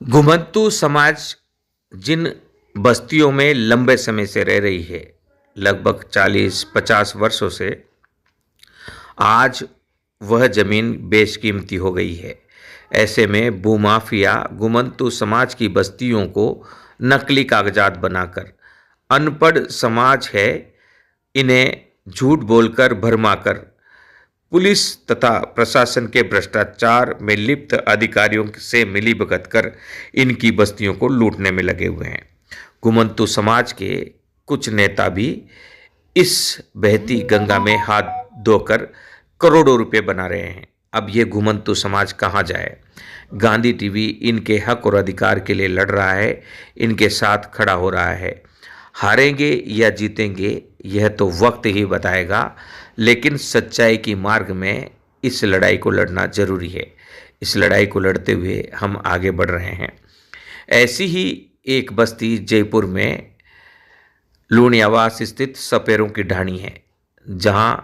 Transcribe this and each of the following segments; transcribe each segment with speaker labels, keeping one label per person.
Speaker 1: घुमंतू समाज जिन बस्तियों में लंबे समय से रह रही है, लगभग 40-50 वर्षों से, आज वह जमीन बेशकीमती हो गई है। ऐसे में भूमाफिया घुमंतू समाज की बस्तियों को नकली कागजात बनाकर, अनपढ़ समाज है इन्हें झूठ बोलकर भरमाकर, पुलिस तथा प्रशासन के भ्रष्टाचार में लिप्त अधिकारियों से मिलीभगत कर इनकी बस्तियों को लूटने में लगे हुए हैं। घुमंतू समाज के कुछ नेता भी इस बहती गंगा में हाथ धोकर करोड़ों रुपए बना रहे हैं। अब ये घुमंतू समाज कहाँ जाए? गांधी टीवी इनके हक और अधिकार के लिए लड़ रहा है, इनके साथ खड़ा हो रहा है। हारेंगे या जीतेंगे यह तो वक्त ही बताएगा, लेकिन सच्चाई की मार्ग में इस लड़ाई को लड़ना जरूरी है। इस लड़ाई को लड़ते हुए हम आगे बढ़ रहे हैं। ऐसी ही एक बस्ती जयपुर में लूणियावास स्थित सपेरों की ढाणी है, जहां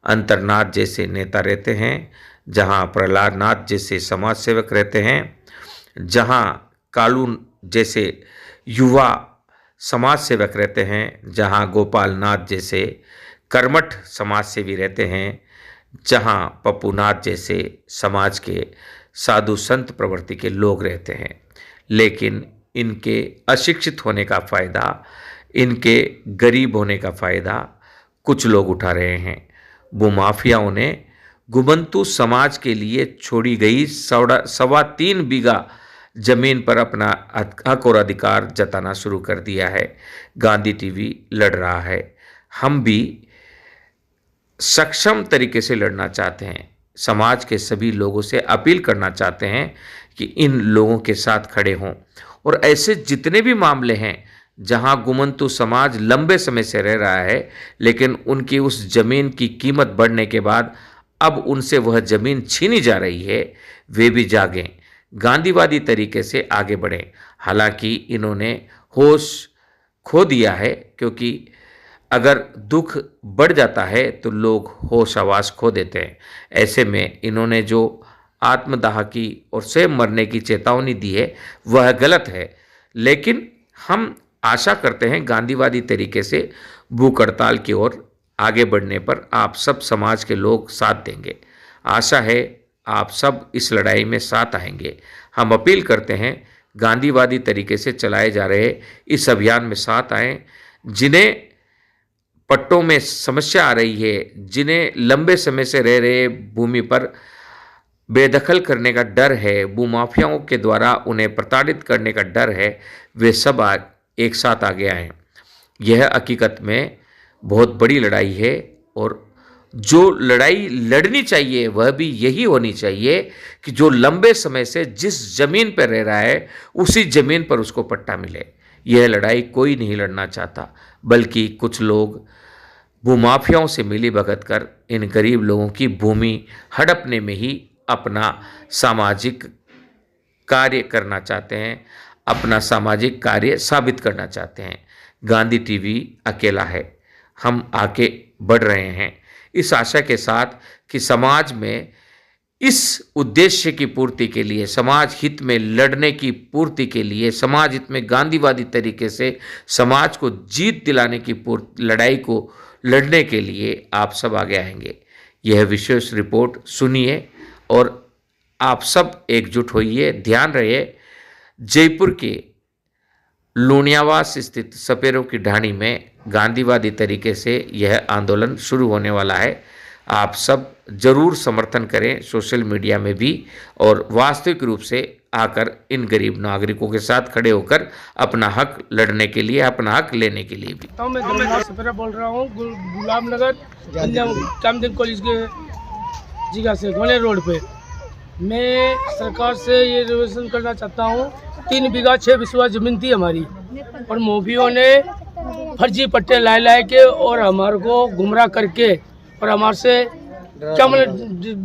Speaker 1: अंतरनाथ जैसे नेता रहते हैं, जहां प्रहलाद नाथ जैसे समाज सेवक रहते हैं, जहां कालू जैसे युवा समाज सेवक रहते हैं, जहां गोपाल नाथ जैसे कर्मठ समाज सेवी रहते हैं, जहां पप्पूनाथ जैसे समाज के साधु संत प्रवृत्ति के लोग रहते हैं। लेकिन इनके अशिक्षित होने का फ़ायदा, इनके गरीब होने का फ़ायदा कुछ लोग उठा रहे हैं। भूमाफियाओं ने घुमंतू समाज के लिए छोड़ी गई 3.25 बीघा जमीन पर अपना हक और अधिकार जताना शुरू कर दिया है। गांधी टीवी लड़ रहा है। हम भी सक्षम तरीके से लड़ना चाहते हैं। समाज के सभी लोगों से अपील करना चाहते हैं कि इन लोगों के साथ खड़े हों, और ऐसे जितने भी मामले हैं जहां घुमंतू समाज लंबे समय से रह रहा है, लेकिन उनकी उस जमीन की कीमत बढ़ने के बाद अब उनसे वह जमीन छीनी जा रही है, वे भी जागें, गांधीवादी तरीके से आगे बढ़ें। हालांकि इन्होंने होश खो दिया है, क्योंकि अगर दुख बढ़ जाता है तो लोग होश हवास खो देते हैं। ऐसे में इन्होंने जो आत्मदाह की और स्वयं मरने की चेतावनी दी है वह गलत है, लेकिन हम आशा करते हैं गांधीवादी तरीके से भूख हड़ताल की ओर आगे बढ़ने पर आप सब समाज के लोग साथ देंगे। आशा है आप सब इस लड़ाई में साथ आएंगे। हम अपील करते हैं गांधीवादी तरीके से चलाए जा रहे इस अभियान में साथ आएं। जिन्हें पट्टों में समस्या आ रही है, जिन्हें लंबे समय से रह रहे भूमि पर बेदखल करने का डर है, भूमाफियाओं के द्वारा उन्हें प्रताड़ित करने का डर है, वे सब एक साथ आगे आएं। यह हकीकत में बहुत बड़ी लड़ाई है, और जो लड़ाई लड़नी चाहिए वह भी यही होनी चाहिए कि जो लंबे समय से जिस जमीन पर रह रहा है उसी जमीन पर उसको पट्टा मिले। यह लड़ाई कोई नहीं लड़ना चाहता, बल्कि कुछ लोग भूमाफियाओं से मिली भगत कर इन गरीब लोगों की भूमि हड़पने में ही अपना सामाजिक कार्य करना चाहते हैं, अपना सामाजिक कार्य साबित करना चाहते हैं। गांधी टीवी अकेला है, हम आगे बढ़ रहे हैं इस आशा के साथ कि समाज में इस उद्देश्य की पूर्ति के लिए, समाज हित में लड़ने की पूर्ति के लिए, समाज हित में गांधीवादी तरीके से समाज को जीत दिलाने की लड़ाई को लड़ने के लिए आप सब आगे आएंगे। यह विशेष रिपोर्ट सुनिए और आप सब एकजुट होइए। ध्यान रहे, जयपुर के लूणियावास स्थित सपेरों की ढाणी में गांधीवादी तरीके से यह आंदोलन शुरू होने वाला है। आप सब जरूर समर्थन करें सोशल मीडिया में भी, और वास्तविक रूप से आकर इन गरीब नागरिकों के साथ खड़े होकर अपना हक लड़ने के लिए, अपना हक लेने के लिए भी।
Speaker 2: मैं धर्मनाथ सपेरा बोल रहा हूँ, गुलाम नगर चामदिन कॉलेज के जगह से ग्वालियर रोड पे। मैं सरकार से ये रिक्वेस्ट करना चाहता हूँ, 3 बीघा 6 बिस्वा जमीन थी हमारी, और मोबियों ने फर्जी पट्टे लाए के और हमारे को गुमराह करके और हमारे से क्या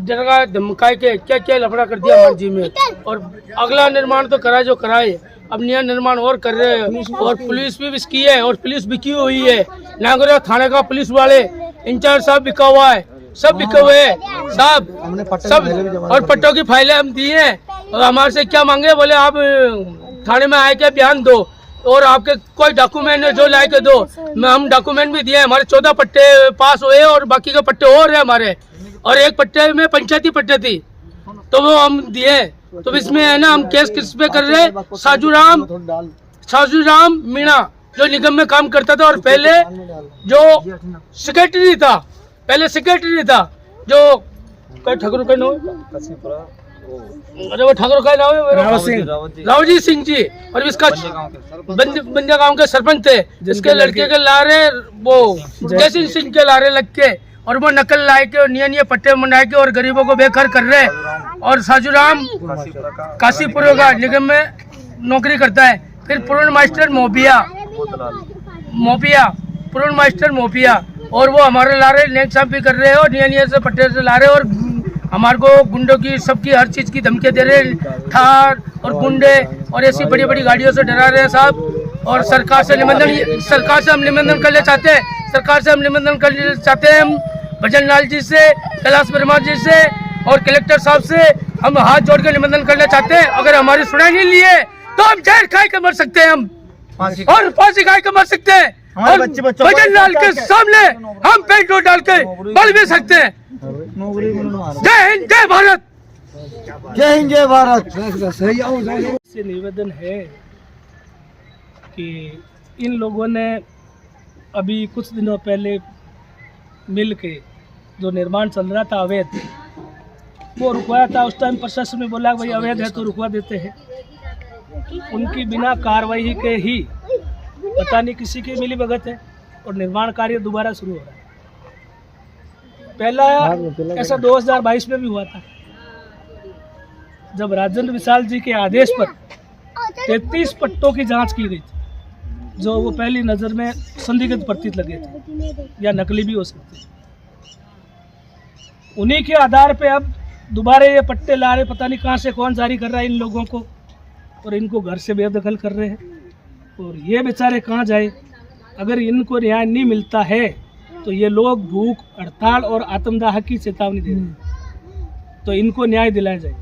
Speaker 2: डरा धमकाए के क्या लफड़ा कर दिया मर्जी में। और अगला निर्माण तो करा जो कराए, अब नया निर्माण और कर रहे हैं, और पुलिस भी इसकी है, और पुलिस बिकी हुई है। नागरिक थाने का पुलिस वाले इंचार्ज साहब बिका हुआ है, सब बिके हुए हैं साहब, सब। और पट्टों की फाइलें हम दी हैं और हमारे से क्या मांगे, बोले आप थाने में आए के बयान दो और आपके कोई डॉक्यूमेंट जो ला के दो। हम डॉक्यूमेंट भी दिए, हमारे 14 पट्टे पास हुए और बाकी के पट्टे और है हमारे, और एक पट्टे में पंचायती पट्टे थी तो वो हम दिए। तो इसमें है ना, हम केस किस पे कर रहे हैं, साजूराम मीणा जो निगम में काम करता था और पहले जो सेक्रेटरी था, जो ठाकुर का नाम, अरे वो ठाकुर का नाम है रावजी सिंह जी, और इसका बंजा गांव के सरपंच थे, जिसके लड़के के लारे वो जयसिंह सिंह के लारे लग के और वो नकल लाए के और निये पट्टे मनाए के और गरीबों को बेघर कर रहे। और साजूराम काशीपुर का निगम में नौकरी करता है। फिर पूर्ण मास्टर मोपिया और वो हमारे लारे नेक साहब भी कर रहे हैं और निये से पट्टे से ला रहे और हमारे को गुंडों की सबकी हर चीज की धमकी दे रहे हैं, थार और गुंडे और ऐसी बड़ी बड़ी गाड़ियों से डरा रहे हैं साहब। और सरकार से हम निवेदन करना चाहते हैं, हम भजन लाल जी से, कैलाश वर्मा जी से और कलेक्टर साहब से हम हाथ जोड़ कर निवेदन करना चाहते हैं। अगर हमारी सुनाई नहीं लिए तो हम जेल खाई के मर सकते हैं, हम और फांसी खाई के मर सकते हैं, और भजन लाल के सामने हम पेट्रोल डाल के बल भी सकते हैं। जय हिंद, जय भारत,
Speaker 3: जय हिंद, जय भारत।
Speaker 2: से निवेदन है कि इन लोगों ने अभी कुछ दिनों पहले मिल के जो निर्माण चल रहा था अवैध, वो रुकवाया था। उस टाइम प्रशासन ने बोला भाई अवैध है तो रुकवा देते हैं। उनकी बिना कार्रवाई के ही पता नहीं किसी की मिली भगत है और निर्माण कार्य दोबारा शुरू हो रहा है। पहला ऐसा 2022 में भी हुआ था, जब राजेंद्र विशाल जी के आदेश पर 33 पट्टों की जांच की गई थी, जो वो पहली नज़र में संदिग्ध प्रतीत लगे थे या नकली भी हो सकते थे। उन्हीं के आधार पे अब दोबारा ये पट्टे ला रहे, पता नहीं कहाँ से कौन जारी कर रहा है इन लोगों को, और इनको घर से बेदखल कर रहे हैं। और ये बेचारे कहाँ जाए? अगर इनको न्याय नहीं मिलता है तो ये लोग भूख हड़ताल और आत्मदाह की चेतावनी दे रहे हैं, तो इनको न्याय दिलाया जाए।